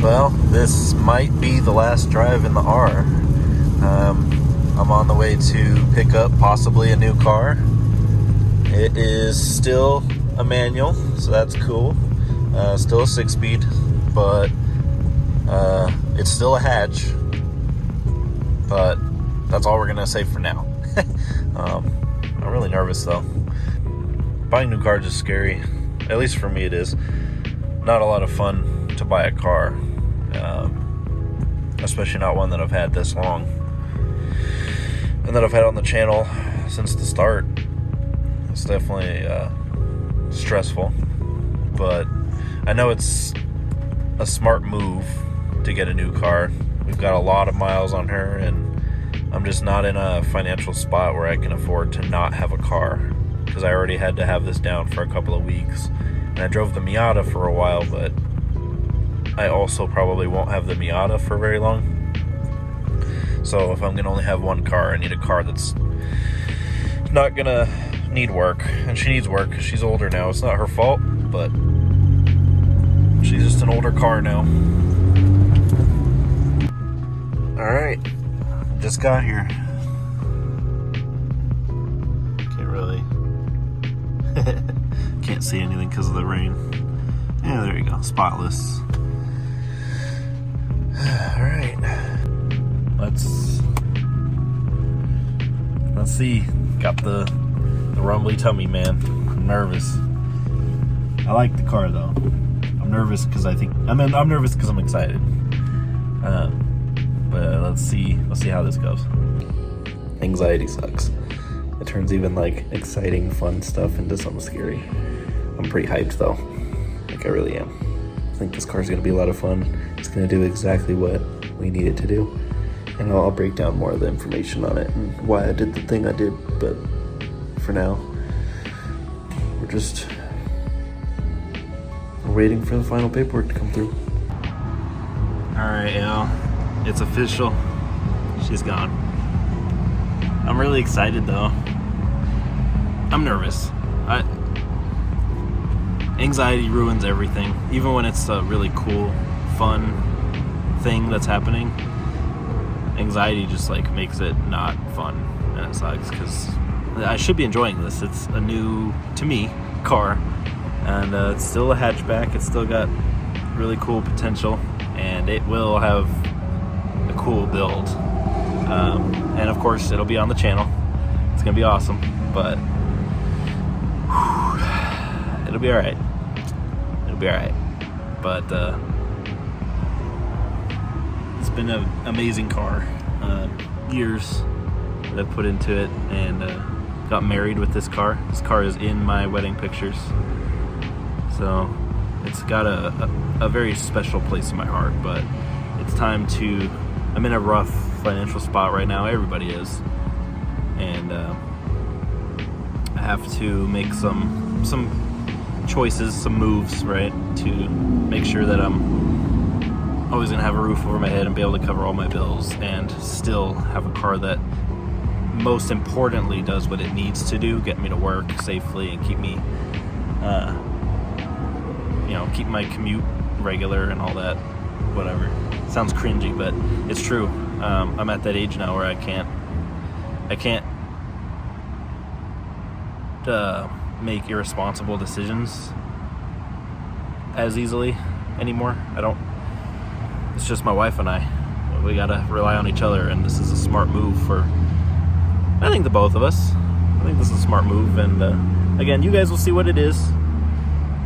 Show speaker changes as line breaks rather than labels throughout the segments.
Well, this might be the last drive in the R. I'm on the way to pick up possibly a new car. It is still a manual, so that's cool. Still a 6-speed, but it's still a hatch. But that's all we're gonna say for now. I'm really nervous though. Buying a new car is just scary. At least for me it is. Not a lot of fun to buy a car. Especially not one that I've had this long. And that I've had on the channel since the start. It's definitely stressful. But I know it's a smart move to get a new car. We've got a lot of miles on her, and I'm just not in a financial spot where I can afford to not have a car, because I already had to have this down for a couple of weeks. And I drove the Miata for a while, but I also probably won't have the Miata for very long. So if I'm gonna only have one car, I need a car that's not gonna need work. And she needs work because she's older now. It's not her fault, but she's just an older car now. Alright, just got here. Can't see anything because of the rain. Yeah, there you go, spotless. Alright, let's see. Got the rumbly tummy, man. I'm nervous. I like the car though. I'm nervous because I'm nervous because I'm excited. But let's see how this goes. Anxiety sucks. It turns even like exciting, fun stuff into something scary. I'm pretty hyped though. Like I really am. I think this car's gonna be a lot of fun. It's gonna do exactly what we need it to do. And I'll break down more of the information on it and why I did the thing I did. But for now, we're waiting for the final paperwork to come through. Alright, y'all. It's official. She's gone. I'm really excited though. I'm nervous. Anxiety ruins everything. Even when it's a really cool, fun thing that's happening, anxiety just like makes it not fun, and it sucks because I should be enjoying this. It's a new, to me, car, and it's still a hatchback. It's still got really cool potential, and it will have a cool build. And of course, it'll be on the channel. It's gonna be awesome, but it'll be all right. It'll be all right. But it's been an amazing car. Years that I've put into it, and got married with this car. This car is in my wedding pictures, so it's got a very special place in my heart. But it's time to. I'm in a rough financial spot right now. Everybody is, and I have to make some choices, some moves, right, to make sure that I'm always gonna have a roof over my head and be able to cover all my bills, and still have a car that most importantly does what it needs to do, get me to work safely and keep me, keep my commute regular and all that. Whatever. Sounds cringy, but it's true. I'm at that age now where I can't make irresponsible decisions as easily anymore. It's just my wife and I. We gotta rely on each other, and this is a smart move for, I think, the both of us. I think this is a smart move, and again, you guys will see what it is.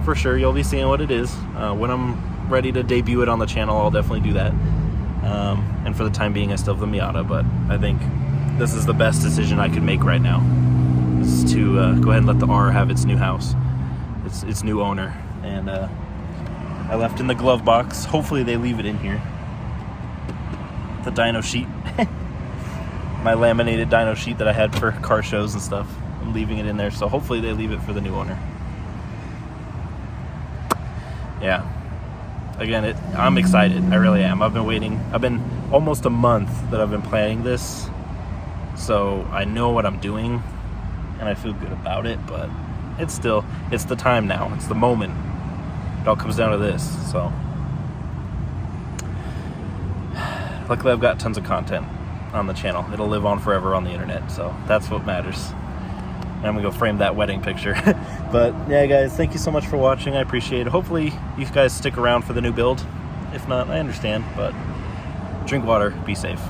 For sure, you'll be seeing what it is. When I'm ready to debut it on the channel, I'll definitely do that. And for the time being, I still have the Miata, but I think this is the best decision I could make right now, is to go ahead and let the R have its new house, its new owner. And I left in the glove box. Hopefully they leave it in here. The dyno sheet. My laminated dyno sheet that I had for car shows and stuff. I'm leaving it in there, so hopefully they leave it for the new owner. Yeah. Again, I'm excited. I really am. I've been waiting. I've been almost a month that I've been planning this, so I know what I'm doing, and I feel good about it, but it's the time now. It's the moment. It all comes down to this, so luckily I've got tons of content on the channel. It'll live on forever on the internet, so that's what matters. And I'm gonna go frame that wedding picture. But yeah, guys, thank you so much for watching. I appreciate it. Hopefully you guys stick around for the new build. If not, I understand, but drink water, be safe.